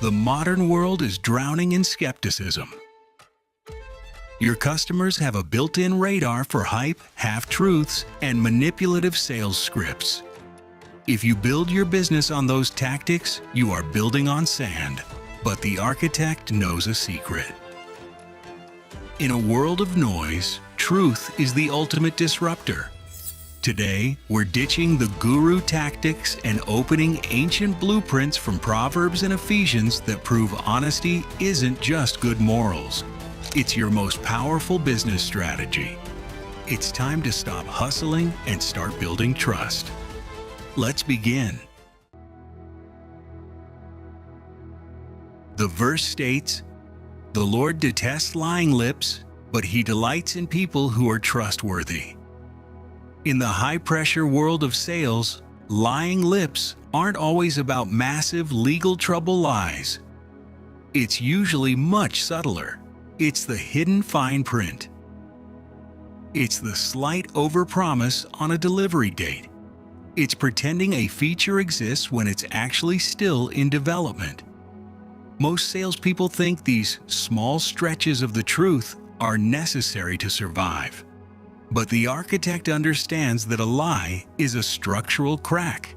The modern world is drowning in skepticism. Your customers have a built-in radar for hype, half-truths, and manipulative sales scripts. If you build your business on those tactics, you are building on sand. But the architect knows a secret. In a world of noise, truth is the ultimate disruptor. Today, we're ditching the guru tactics and opening ancient blueprints from Proverbs and Ephesians that prove honesty isn't just good morals. It's your most powerful business strategy. It's time to stop hustling and start building trust. Let's begin. The verse states, "The Lord detests lying lips, but He delights in people who are trustworthy." In the high-pressure world of sales, lying lips aren't always about massive legal trouble lies. It's usually much subtler. It's the hidden fine print. It's the slight overpromise on a delivery date. It's pretending a feature exists when it's actually still in development. Most salespeople think these small stretches of the truth are necessary to survive. But the architect understands that a lie is a structural crack.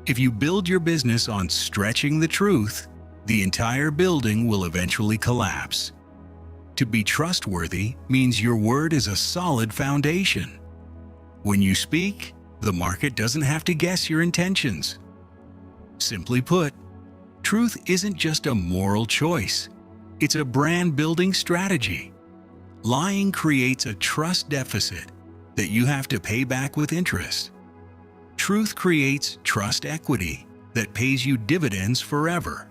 If you build your business on stretching the truth, the entire building will eventually collapse. To be trustworthy means your word is a solid foundation. When you speak, the market doesn't have to guess your intentions. Simply put, truth isn't just a moral choice. It's a brand-building strategy. Lying creates a trust deficit that you have to pay back with interest. Truth creates trust equity that pays you dividends forever.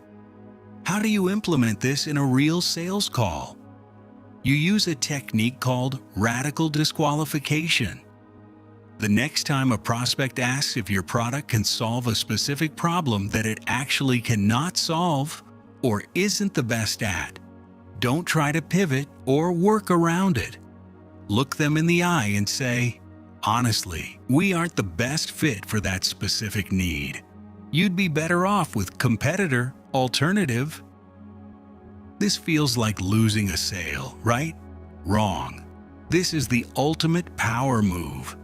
How do you implement this in a real sales call? You use a technique called radical disqualification. The next time a prospect asks if your product can solve a specific problem that it actually cannot solve or isn't the best at, don't try to pivot or work around it. Look them in the eye and say, "Honestly, we aren't the best fit for that specific need. You'd be better off with competitor alternative." This feels like losing a sale, right? Wrong. This is the ultimate power move.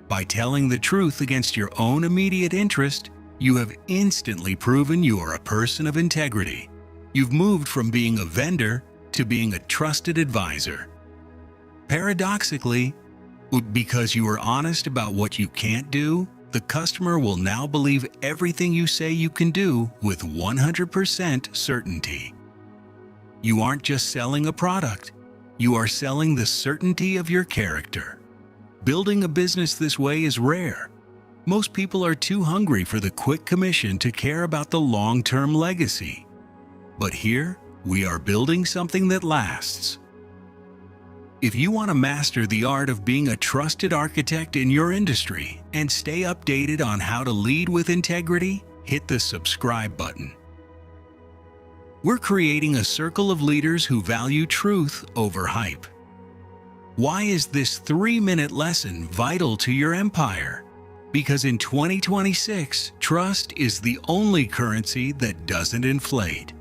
By telling the truth against your own immediate interest, you have instantly proven you are a person of integrity. You've moved from being a vendor to being a trusted advisor. Paradoxically, because you are honest about what you can't do, the customer will now believe everything you say you can do with 100% certainty. You aren't just selling a product, you are selling the certainty of your character. Building a business this way is rare. Most people are too hungry for the quick commission to care about the long-term legacy. But here, we are building something that lasts. If you want to master the art of being a trusted architect in your industry and stay updated on how to lead with integrity, hit the subscribe button. We're creating a circle of leaders who value truth over hype. Why is this 3-minute lesson vital to your empire? Because in 2026, trust is the only currency that doesn't inflate.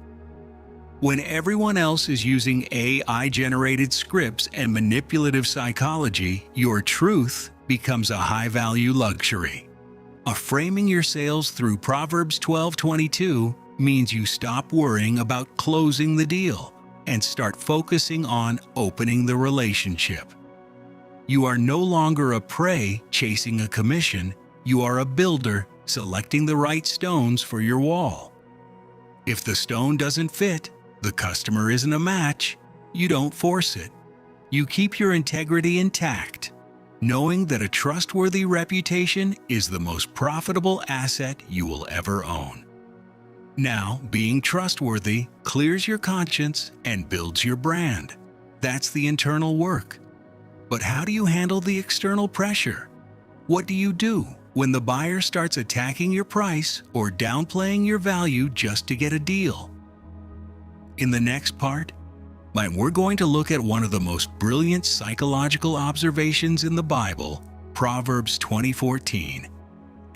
When everyone else is using AI-generated scripts and manipulative psychology, your truth becomes a high-value luxury. Framing your sales through Proverbs 12:22 means you stop worrying about closing the deal and start focusing on opening the relationship. You are no longer a prey chasing a commission, you are a builder selecting the right stones for your wall. If the stone doesn't fit, the customer isn't a match, you don't force it. You keep your integrity intact, knowing that a trustworthy reputation is the most profitable asset you will ever own. Now, being trustworthy clears your conscience and builds your brand. That's the internal work. But how do you handle the external pressure? What do you do when the buyer starts attacking your price or downplaying your value just to get a deal? In the next part, we're going to look at one of the most brilliant psychological observations in the Bible, Proverbs 20:14.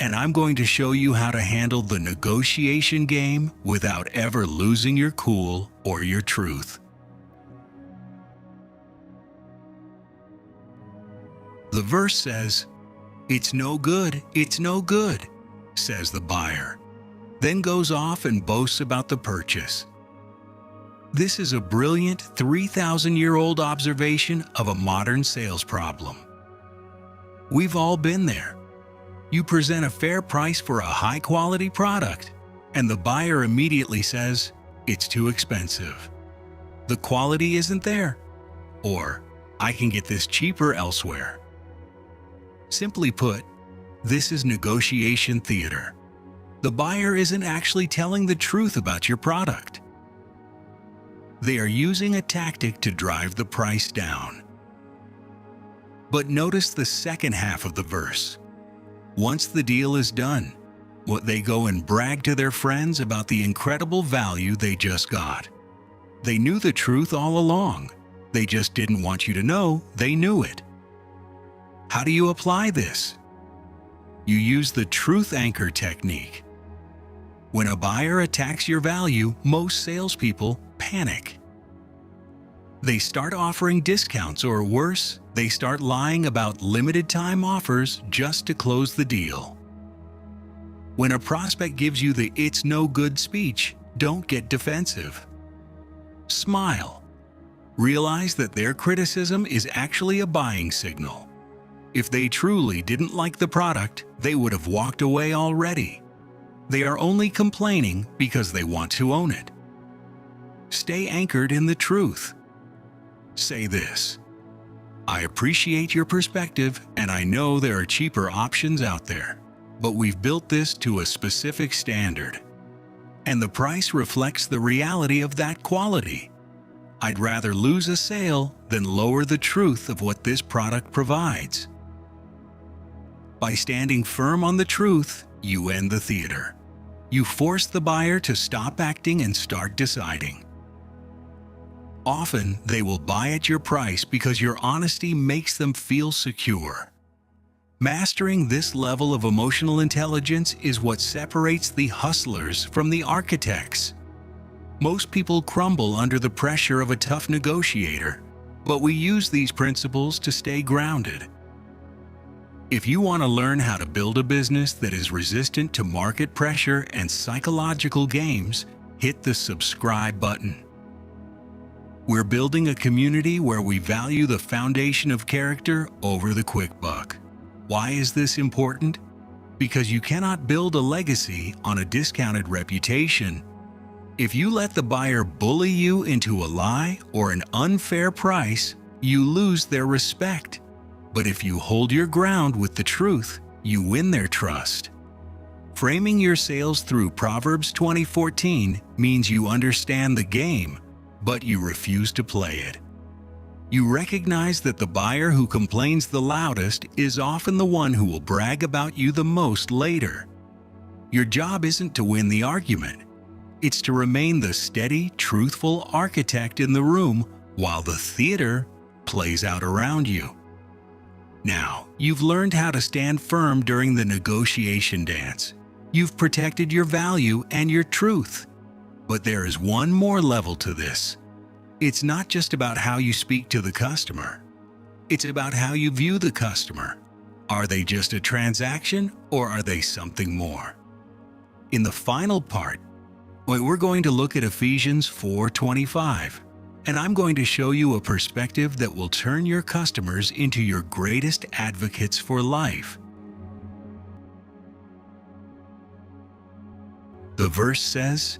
and I'm going to show you how to handle the negotiation game without ever losing your cool or your truth. The verse says, "It's no good, it's no good," says the buyer, then goes off and boasts about the purchase. This is a brilliant 3,000-year-old observation of a modern sales problem. We've all been there. You present a fair price for a high-quality product, and the buyer immediately says, "It's too expensive. The quality isn't there," or "I can get this cheaper elsewhere." Simply put, this is negotiation theater. The buyer isn't actually telling the truth about your product. They are using a tactic to drive the price down. But notice the second half of the verse. Once the deal is done, what they go and brag to their friends about the incredible value they just got. They knew the truth all along. They just didn't want you to know they knew it. How do you apply this? You use the truth anchor technique. When a buyer attacks your value, most salespeople panic. They start offering discounts, or worse, they start lying about limited time offers just to close the deal. When a prospect gives you the "it's no good" speech, don't get defensive. Smile. Realize that their criticism is actually a buying signal. If they truly didn't like the product, they would have walked away already. They are only complaining because they want to own it. Stay anchored in the truth. Say this: "I appreciate your perspective, and I know there are cheaper options out there, but we've built this to a specific standard, and the price reflects the reality of that quality. I'd rather lose a sale than lower the truth of what this product provides." By standing firm on the truth, you end the theater. You force the buyer to stop acting and start deciding. Often, they will buy at your price because your honesty makes them feel secure. Mastering this level of emotional intelligence is what separates the hustlers from the architects. Most people crumble under the pressure of a tough negotiator, but we use these principles to stay grounded. If you want to learn how to build a business that is resistant to market pressure and psychological games, hit the subscribe button. We're building a community where we value the foundation of character over the quick buck. Why is this important? Because you cannot build a legacy on a discounted reputation. If you let the buyer bully you into a lie or an unfair price, you lose their respect. But if you hold your ground with the truth, you win their trust. Framing your sales through Proverbs 20:14 means you understand the game, but you refuse to play it. You recognize that the buyer who complains the loudest is often the one who will brag about you the most later. Your job isn't to win the argument. It's to remain the steady, truthful architect in the room while the theater plays out around you. Now, you've learned how to stand firm during the negotiation dance. You've protected your value and your truth. But there is one more level to this. It's not just about how you speak to the customer. It's about how you view the customer. Are they just a transaction, or are they something more? In the final part, we're going to look at Ephesians 4:25. And I'm going to show you a perspective that will turn your customers into your greatest advocates for life. The verse says,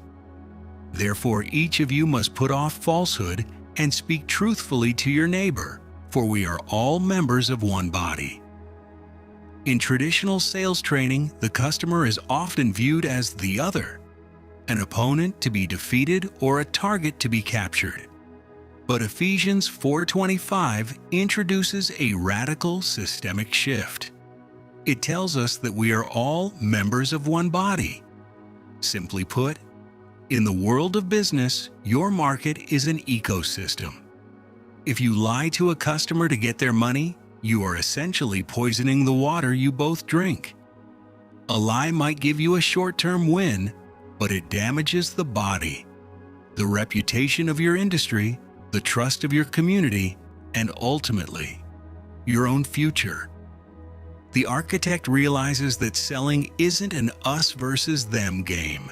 "Therefore each of you must put off falsehood and speak truthfully to your neighbor, for we are all members of one body." In traditional sales training, the customer is often viewed as the other, an opponent to be defeated or a target to be captured. But Ephesians 4:25 introduces a radical systemic shift. It tells us that we are all members of one body. Simply put, in the world of business, your market is an ecosystem. If you lie to a customer to get their money, you are essentially poisoning the water you both drink. A lie might give you a short-term win, but it damages the body, the reputation of your industry, the trust of your community, and ultimately, your own future. The architect realizes that selling isn't an us versus them game.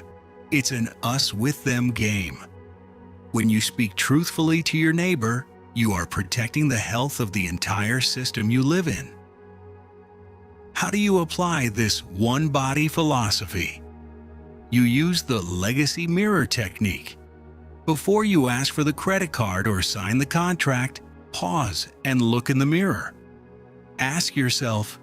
It's an us with them game. When you speak truthfully to your neighbor, you are protecting the health of the entire system you live in. How do you apply this one-body philosophy? You use the legacy mirror technique. Before you ask for the credit card or sign the contract, pause and look in the mirror. Ask yourself,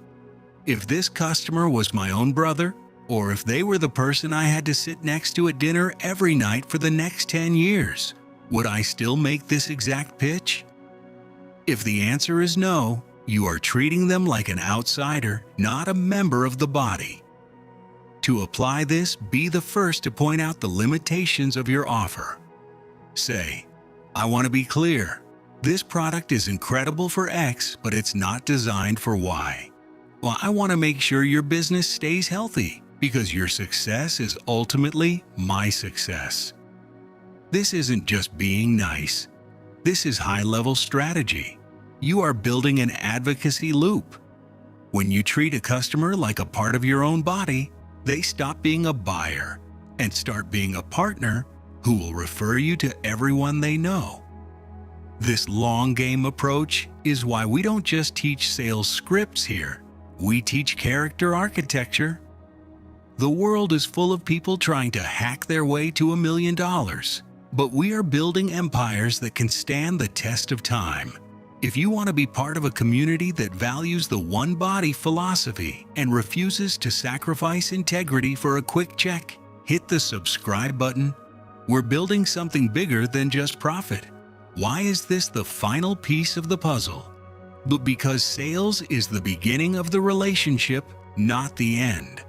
if this customer was my own brother, or if they were the person I had to sit next to at dinner every night for the next 10 years, would I still make this exact pitch? If the answer is no, you are treating them like an outsider, not a member of the body. To apply this, be the first to point out the limitations of your offer. Say, I want to be clear. This product is incredible for X, but it's not designed for Y. Well, I want to make sure your business stays healthy because your success is ultimately my success. This isn't just being nice. This is high-level strategy. You are building an advocacy loop. When you treat a customer like a part of your own body, they stop being a buyer and start being a partner who will refer you to everyone they know. This long game approach is why we don't just teach sales scripts here. We teach character architecture. The world is full of people trying to hack their way to $1 million, but we are building empires that can stand the test of time. If you want to be part of a community that values the one-body philosophy and refuses to sacrifice integrity for a quick check, hit the subscribe button. We're building something bigger than just profit. Why is this the final piece of the puzzle? But because sales is the beginning of the relationship, not the end.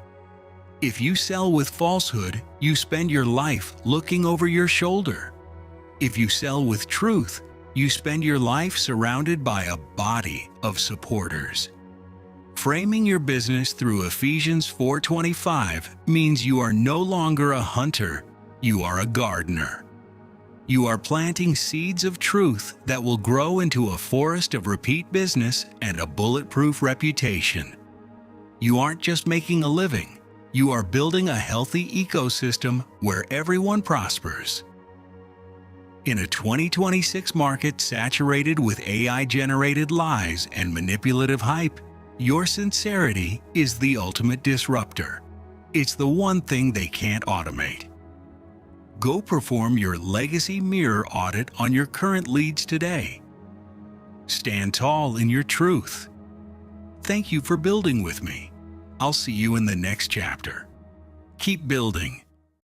If you sell with falsehood, you spend your life looking over your shoulder. If you sell with truth, you spend your life surrounded by a body of supporters. Framing your business through Ephesians 4:25 means you are no longer a hunter, you are a gardener. You are planting seeds of truth that will grow into a forest of repeat business and a bulletproof reputation. You aren't just making a living, you are building a healthy ecosystem where everyone prospers. In a 2026 market saturated with AI-generated lies and manipulative hype, your sincerity is the ultimate disruptor. It's the one thing they can't automate. Go perform your legacy mirror audit on your current leads today. Stand tall in your truth. Thank you for building with me. I'll see you in the next chapter. Keep building.